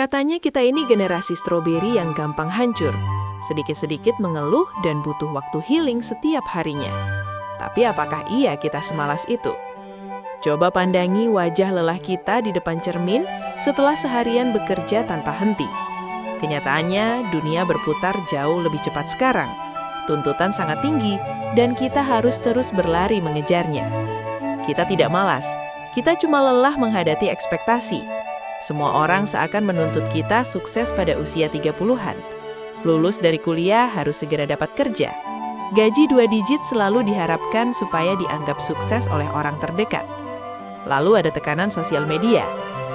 Katanya kita ini generasi stroberi yang gampang hancur, sedikit-sedikit mengeluh dan butuh waktu healing setiap harinya. Tapi apakah iya kita semalas itu? Coba pandangi wajah lelah kita di depan cermin setelah seharian bekerja tanpa henti. Kenyataannya, dunia berputar jauh lebih cepat sekarang. Tuntutan sangat tinggi, dan kita harus terus berlari mengejarnya. Kita tidak malas, kita cuma lelah menghadapi ekspektasi. Semua orang seakan menuntut kita sukses pada usia 30-an. Lulus dari kuliah harus segera dapat kerja. Gaji 2 digit selalu diharapkan supaya dianggap sukses oleh orang terdekat. Lalu ada tekanan sosial media.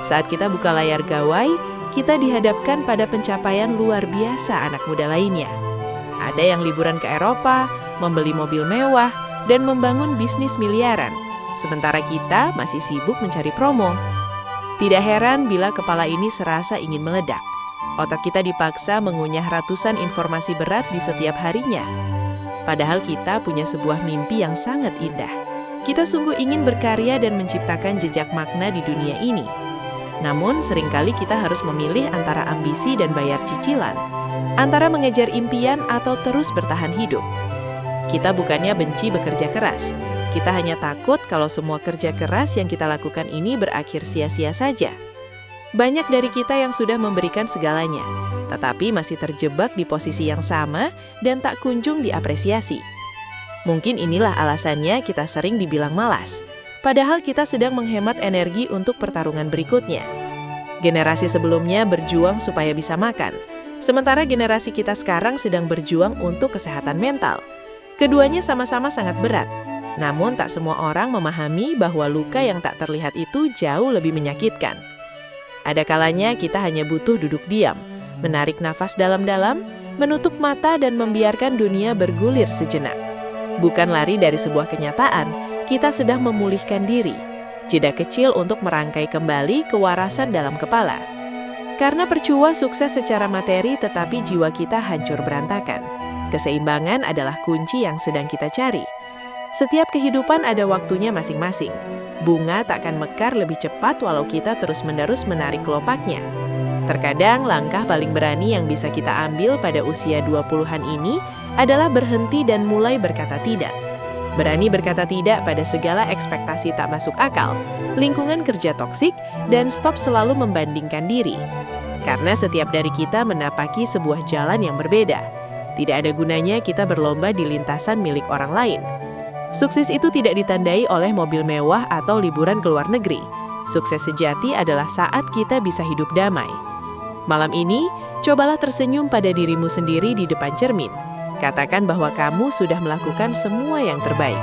Saat kita buka layar gawai, kita dihadapkan pada pencapaian luar biasa anak muda lainnya. Ada yang liburan ke Eropa, membeli mobil mewah, dan membangun bisnis miliaran. Sementara kita masih sibuk mencari promo. Tidak heran bila kepala ini serasa ingin meledak. Otak kita dipaksa mengunyah ratusan informasi berat di setiap harinya. Padahal kita punya sebuah mimpi yang sangat indah. Kita sungguh ingin berkarya dan menciptakan jejak makna di dunia ini. Namun, seringkali kita harus memilih antara ambisi dan bayar cicilan, antara mengejar impian atau terus bertahan hidup. Kita bukannya benci bekerja keras. Kita hanya takut kalau semua kerja keras yang kita lakukan ini berakhir sia-sia saja. Banyak dari kita yang sudah memberikan segalanya, tetapi masih terjebak di posisi yang sama dan tak kunjung diapresiasi. Mungkin inilah alasannya kita sering dibilang malas, padahal kita sedang menghemat energi untuk pertarungan berikutnya. Generasi sebelumnya berjuang supaya bisa makan, sementara generasi kita sekarang sedang berjuang untuk kesehatan mental. Keduanya sama-sama sangat berat. Namun tak semua orang memahami bahwa luka yang tak terlihat itu jauh lebih menyakitkan. Ada kalanya kita hanya butuh duduk diam, menarik nafas dalam-dalam, menutup mata dan membiarkan dunia bergulir sejenak. Bukan lari dari sebuah kenyataan, kita sedang memulihkan diri. Jeda kecil untuk merangkai kembali kewarasan dalam kepala. Karena percuma sukses secara materi tetapi jiwa kita hancur berantakan. Keseimbangan adalah kunci yang sedang kita cari. Setiap kehidupan ada waktunya masing-masing. Bunga takkan mekar lebih cepat walau kita terus-menerus menarik kelopaknya. Terkadang langkah paling berani yang bisa kita ambil pada usia 20-an ini adalah berhenti dan mulai berkata tidak. Berani berkata tidak pada segala ekspektasi tak masuk akal, lingkungan kerja toksik, dan stop selalu membandingkan diri. Karena setiap dari kita menapaki sebuah jalan yang berbeda. Tidak ada gunanya kita berlomba di lintasan milik orang lain. Sukses itu tidak ditandai oleh mobil mewah atau liburan ke luar negeri. Sukses sejati adalah saat kita bisa hidup damai. Malam ini, cobalah tersenyum pada dirimu sendiri di depan cermin. Katakan bahwa kamu sudah melakukan semua yang terbaik.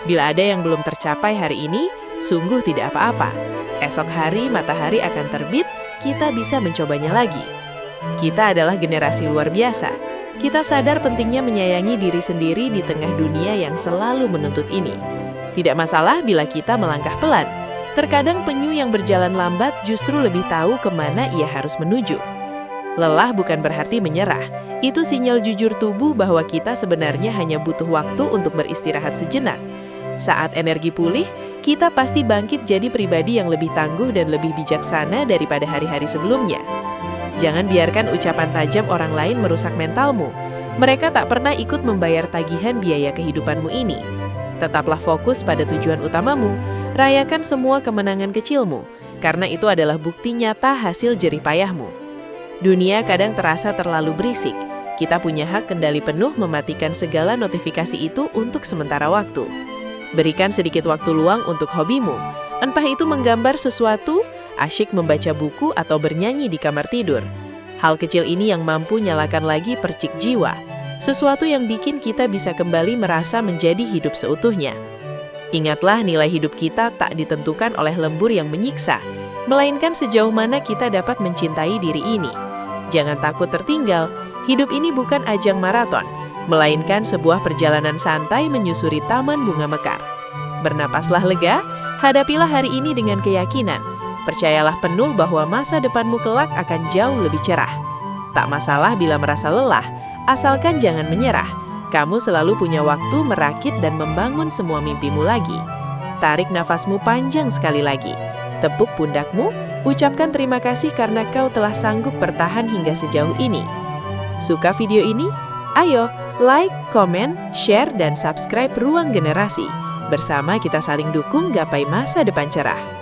Bila ada yang belum tercapai hari ini, sungguh tidak apa-apa. Esok hari matahari akan terbit, kita bisa mencobanya lagi. Kita adalah generasi luar biasa. Kita sadar pentingnya menyayangi diri sendiri di tengah dunia yang selalu menuntut ini. Tidak masalah bila kita melangkah pelan. Terkadang penyu yang berjalan lambat justru lebih tahu kemana ia harus menuju. Lelah bukan berarti menyerah. Itu sinyal jujur tubuh bahwa kita sebenarnya hanya butuh waktu untuk beristirahat sejenak. Saat energi pulih, kita pasti bangkit jadi pribadi yang lebih tangguh dan lebih bijaksana daripada hari-hari sebelumnya. Jangan biarkan ucapan tajam orang lain merusak mentalmu. Mereka tak pernah ikut membayar tagihan biaya kehidupanmu ini. Tetaplah fokus pada tujuan utamamu, rayakan semua kemenangan kecilmu, karena itu adalah bukti nyata hasil jerih payahmu. Dunia kadang terasa terlalu berisik. Kita punya hak kendali penuh mematikan segala notifikasi itu untuk sementara waktu. Berikan sedikit waktu luang untuk hobimu, entah itu menggambar sesuatu, asyik membaca buku atau bernyanyi di kamar tidur. Hal kecil ini yang mampu nyalakan lagi percik jiwa. Sesuatu yang bikin kita bisa kembali merasa menjadi hidup seutuhnya. Ingatlah nilai hidup kita tak ditentukan oleh lembur yang menyiksa, melainkan sejauh mana kita dapat mencintai diri ini. Jangan takut tertinggal, hidup ini bukan ajang maraton, melainkan sebuah perjalanan santai menyusuri taman bunga mekar. Bernapaslah lega, hadapilah hari ini dengan keyakinan. Percayalah penuh bahwa masa depanmu kelak akan jauh lebih cerah. Tak masalah bila merasa lelah, asalkan jangan menyerah. Kamu selalu punya waktu merakit dan membangun semua mimpimu lagi. Tarik nafasmu panjang sekali lagi. Tepuk pundakmu, Ucapkan terima kasih karena kau telah sanggup bertahan hingga sejauh ini. Suka video ini? Ayo, like, komen, share, dan subscribe Ruang Generasi. Bersama kita saling dukung gapai masa depan cerah.